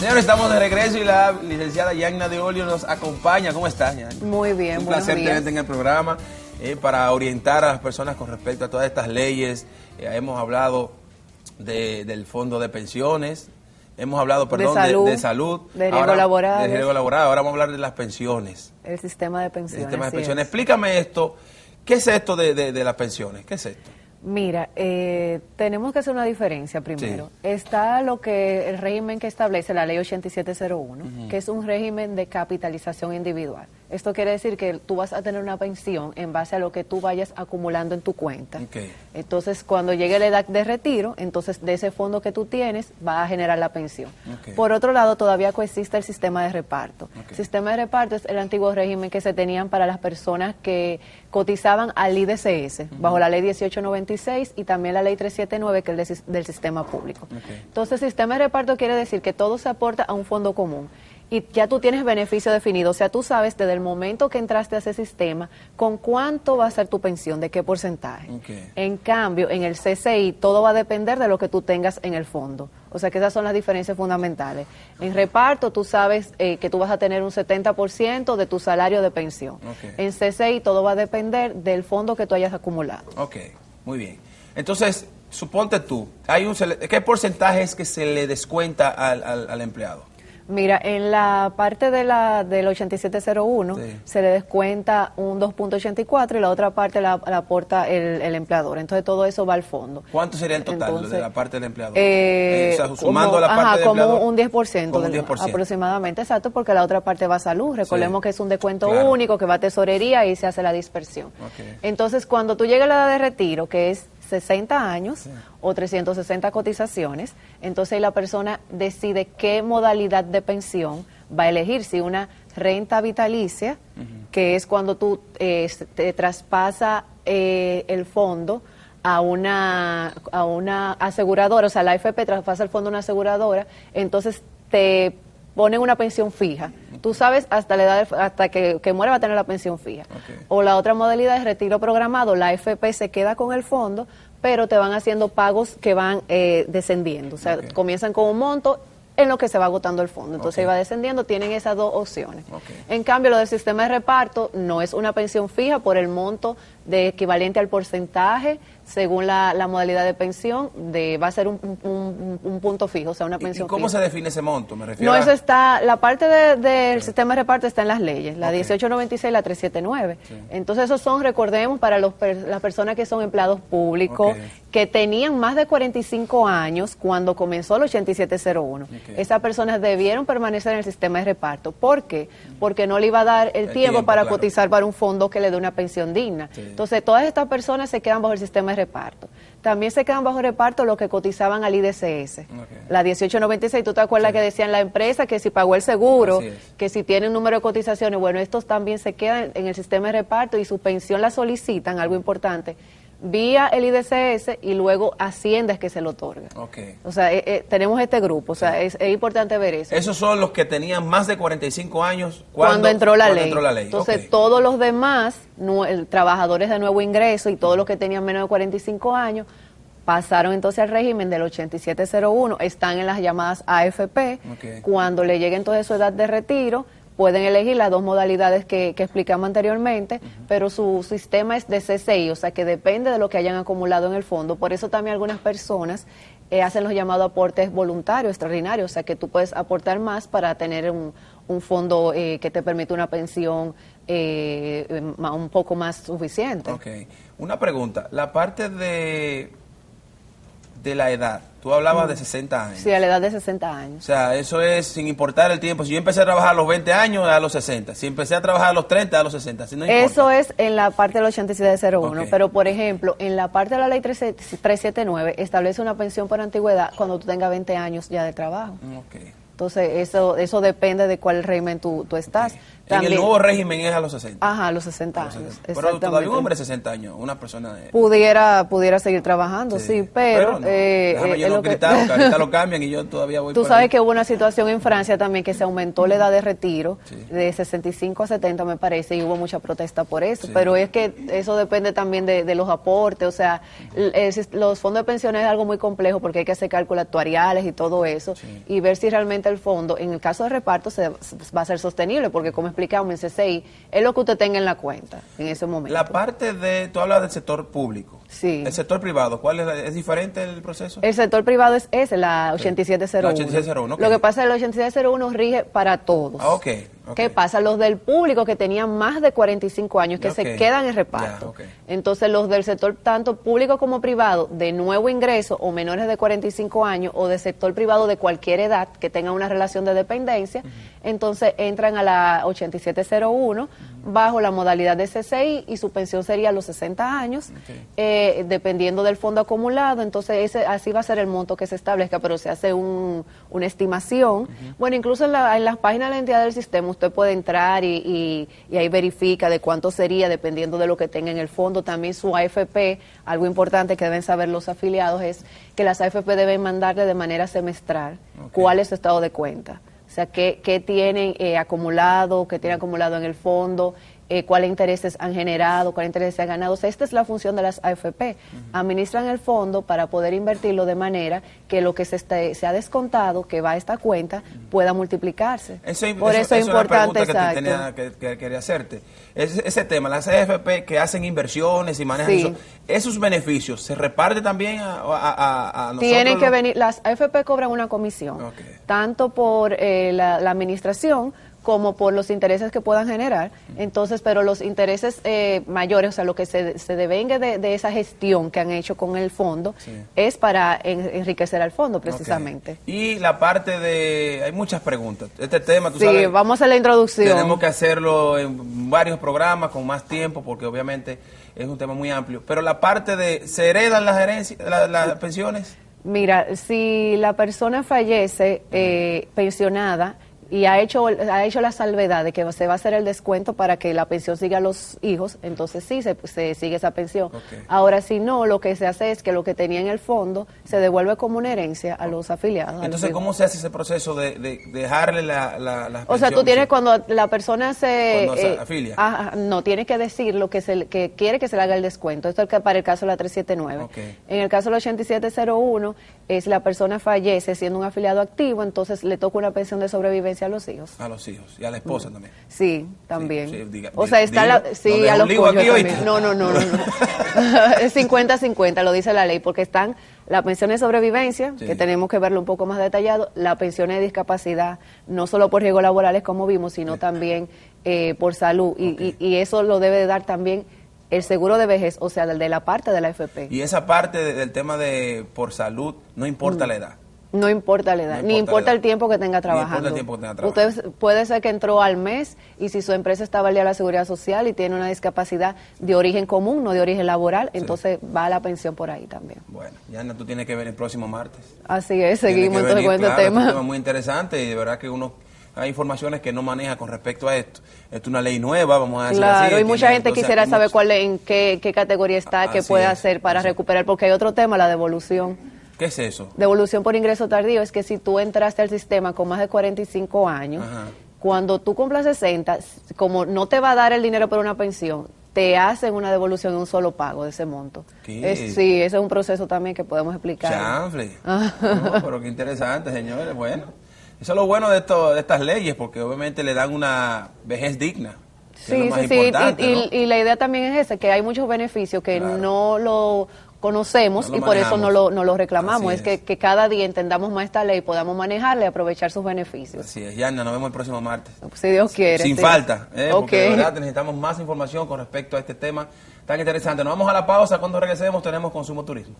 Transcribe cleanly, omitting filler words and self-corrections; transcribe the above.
Señores, estamos de regreso y la licenciada Yanna de Olio nos acompaña. ¿Cómo estás, Yanna? Muy bien, Un placer tenerte en el programa para orientar a las personas con respecto a todas estas leyes. Hemos hablado del fondo de pensiones, hemos hablado, perdón, de salud, de riesgo laboral. De riesgo laboral. Ahora vamos a hablar de las pensiones. El sistema de pensiones. El sistema de pensiones. Explícame esto. ¿Qué es esto de las pensiones? ¿Qué es esto? Mira, tenemos que hacer una diferencia primero. Sí. Está el régimen que establece la ley 8701, que es un régimen de capitalización individual. Esto quiere decir que tú vas a tener una pensión en base a lo que tú vayas acumulando en tu cuenta. Okay. Entonces, cuando llegue la edad de retiro, entonces de ese fondo que tú tienes va a generar la pensión. Okay. Por otro lado, todavía coexiste el sistema de reparto. Okay. El sistema de reparto es el antiguo régimen que se tenían para las personas que cotizaban al IDCS, bajo la ley 1896 y también la ley 379, que es del sistema público. Okay. Entonces, el sistema de reparto quiere decir que todo se aporta a un fondo común. Y ya tú tienes beneficio definido, o sea, tú sabes desde el momento que entraste a ese sistema con cuánto va a ser tu pensión, de qué porcentaje. Okay. En cambio, en el CCI todo va a depender de lo que tú tengas en el fondo. O sea, que esas son las diferencias fundamentales. En reparto tú sabes que tú vas a tener un 70% de tu salario de pensión. Okay. En CCI todo va a depender del fondo que tú hayas acumulado. Ok, muy bien. Entonces, suponte tú, ¿qué porcentaje es que se le descuenta al empleado? Mira, en la parte del 8701 sí, se le descuenta un 2.84 y la otra parte la aporta el empleador. Entonces todo eso va al fondo. ¿Cuánto sería el total? Entonces, de la parte del empleador? O sea, sumando la parte del como empleador. un 10%, Como un 10%. Aproximadamente, exacto, porque la otra parte va a salud. Recordemos que es un descuento claro, único que va a tesorería y se hace la dispersión. Okay. Entonces, cuando tú llegas a la edad de retiro, que es 60 años sí, o 360 cotizaciones, entonces ahí la persona decide qué modalidad de pensión va a elegir, si una renta vitalicia, que es cuando tú te traspasa el fondo a una aseguradora, o sea, la AFP traspasa el fondo a una aseguradora, entonces te ponen una pensión fija. Tú sabes hasta la edad hasta que muera va a tener la pensión fija. Okay. O la otra modalidad es retiro programado, la AFP se queda con el fondo, pero te van haciendo pagos que van descendiendo. O sea, Okay, comienzan con un monto en lo que se va agotando el fondo. Entonces okay, va descendiendo, tienen esas dos opciones. Okay. En cambio, lo del sistema de reparto no es una pensión fija por el monto de equivalente al porcentaje según la modalidad de pensión, va a ser un punto fijo, o sea, una pensión ¿Y cómo fija. se define ese monto? Me refiero No, eso está, la parte del sistema de reparto está en las leyes, la Okay, 1896 y la 379. Sí. Entonces, esos son, recordemos, para las personas que son empleados públicos, Okay, que tenían más de 45 años cuando comenzó el 8701. Okay. Esas personas debieron permanecer en el sistema de reparto. ¿Por qué? Porque no le iba a dar el tiempo para claro, cotizar para un fondo que le dé una pensión digna. Sí. Entonces, todas estas personas se quedan bajo el sistema de reparto. También se quedan bajo reparto los que cotizaban al IDCS. Okay. La 1896, ¿tú te acuerdas Sí, que decían la empresa que si pagó el seguro, Así es, que si tiene un número de cotizaciones? Bueno, estos también se quedan en el sistema de reparto y su pensión la solicitan, algo importante, vía el IDCS y luego Hacienda es que se lo otorga. Okay. O sea, tenemos este grupo, o sea, es importante ver eso. Esos son los que tenían más de 45 años Cuando entró la ley. Entonces, Okay, todos los demás, trabajadores de nuevo ingreso y todos los que tenían menos de 45 años, pasaron entonces al régimen del 8701, están en las llamadas AFP. Okay. Cuando le llegue entonces su edad de retiro, pueden elegir las dos modalidades que explicamos anteriormente, pero su sistema es de CCI, o sea que depende de lo que hayan acumulado en el fondo. Por eso también algunas personas hacen los llamados aportes voluntarios, extraordinarios, o sea que tú puedes aportar más para tener un fondo que te permite una pensión un poco más suficiente. Okay. Una pregunta, la parte de la edad, tú hablabas de 60 años. Sí, a la edad de 60 años. O sea, eso es sin importar el tiempo. Si yo empecé a trabajar a los 20 años, a los 60. Si empecé a trabajar a los 30, a los 60. Si no importa. Eso es en la parte del 8701, Okay, pero por ejemplo, en la parte de la ley 379 establece una pensión por antigüedad cuando tú tengas 20 años ya de trabajo. Okay. Entonces, eso depende de cuál régimen tú estás. Okay. También, en el nuevo régimen es a los 60. Ajá, a los 60 A los años. 60. Pero todavía un hombre de 60 años, una persona de... Pudiera seguir trabajando, sí, pero no, déjame yo no gritar, porque ahorita lo cambian y yo todavía voy tú por sabes ahí. que hubo una situación en Francia también que se aumentó la edad de retiro de 65 a 70, me parece, y hubo mucha protesta por eso, pero es que eso depende también de los aportes, o sea, los fondos de pensiones es algo muy complejo porque hay que hacer cálculos actuariales y todo eso, y ver si realmente obviamente el fondo, en el caso de reparto, va a ser sostenible, porque como explicamos en CCI, es lo que usted tenga en la cuenta en ese momento. La parte de, tú hablas del sector público. Sí. El sector privado, ¿cuál es diferente el proceso? El sector privado es ese, la 8701. La 8701, okay. Lo que pasa es que la 8701 rige para todos. Ah, ok. ¿Qué pasa? Los del público que tenían más de 45 años, que se quedan en reparto. Entonces, los del sector tanto público como privado, de nuevo ingreso o menores de 45 años, o de sector privado de cualquier edad que tenga una relación de dependencia, entonces entran a la 8701 bajo la modalidad de CCI y su pensión sería a los 60 años, dependiendo del fondo acumulado. Entonces, así va a ser el monto que se establezca, pero se hace una estimación. Bueno, incluso en las páginas de la entidad del sistema, usted puede entrar y ahí verifica de cuánto sería, dependiendo de lo que tenga en el fondo. También su AFP, algo importante que deben saber los afiliados es que las AFP deben mandarle de manera semestral cuál es su estado de cuenta. O sea, qué tienen acumulado, qué tienen acumulado en el fondo, cuáles intereses han generado, cuáles intereses se han ganado. O sea, esta es la función de las AFP. Administran el fondo para poder invertirlo de manera que lo que se ha descontado, que va a esta cuenta, pueda multiplicarse. Por eso es importante. Es una pregunta que quería hacerte. Ese tema, las AFP que hacen inversiones y manejan eso, esos beneficios, ¿se reparte también a nosotros? Tienen que venir, las AFP cobran una comisión, tanto por la administración como por los intereses que puedan generar. Entonces, pero los intereses mayores, o sea, lo que se devenga de esa gestión que han hecho con el fondo, es para enriquecer al fondo, precisamente. Y la parte de... Hay muchas preguntas. Este tema, tú sabes... Sí, vamos a la introducción. Tenemos que hacerlo en varios programas, con más tiempo, porque obviamente es un tema muy amplio. Pero la parte de... ¿Se heredan las herencias, las pensiones? Mira, si la persona fallece pensionada, y ha hecho la salvedad de que se va a hacer el descuento para que la pensión siga a los hijos, entonces sí se sigue esa pensión. Ahora, si no, lo que se hace es que lo que tenía en el fondo se devuelve como una herencia a los afiliados. Entonces, ¿cómo se hace ese proceso de dejarle las pensiones? O sea, tú tienes cuando la persona se afilia. No, tiene que decir lo que quiere que se le haga el descuento. Esto es para el caso de la 379. En el caso de la 8701, es la persona fallece siendo un afiliado activo, entonces le toca una pensión de sobrevivencia a los hijos. A los hijos. Y a la esposa también. Sí, también. Sí, o sea, está a los cónyuges también. No. Es 50-50, lo dice la ley, porque están la pensión de sobrevivencia, que tenemos que verlo un poco más detallado, la pensión de discapacidad, no solo por riesgos laborales como vimos, sino también por salud. Y eso lo debe de dar también el seguro de vejez, o sea, de la parte de la AFP. Y esa parte del tema de por salud, no importa la edad. No importa la edad, ni importa el tiempo que tenga trabajando. Usted puede ser que entró al mes y si su empresa está al día de la seguridad social y tiene una discapacidad de origen común, no de origen laboral, entonces va a la pensión por ahí también. Bueno, Yana, tú tienes que ver el próximo martes. Así es, seguimos entonces con este tema. Es un tema muy interesante y de verdad que hay informaciones que no maneja con respecto a esto. Esto es una ley nueva, vamos a decir así. Claro, y mucha gente quisiera saber en qué categoría está, qué puede hacer para recuperar, porque hay otro tema, la devolución. ¿Qué es eso? Devolución por ingreso tardío es que si tú entraste al sistema con más de 45 años, cuando tú cumplas 60, como no te va a dar el dinero por una pensión, te hacen una devolución en un solo pago de ese monto. Sí, ese es un proceso también que podemos explicar. Chanfle. No, pero qué interesante, señores. Bueno, eso es lo bueno de estas leyes, porque obviamente le dan una vejez digna. Sí, y la idea también es esa, que hay muchos beneficios que no lo conocemos y por eso no lo reclamamos. Es que cada día entendamos más esta ley, podamos manejarla y aprovechar sus beneficios. Así es, Yana, nos vemos el próximo martes. Si Dios quiere. Sin falta, porque de verdad necesitamos más información con respecto a este tema tan interesante. Nos vamos a la pausa, cuando regresemos tenemos Consumo Turismo.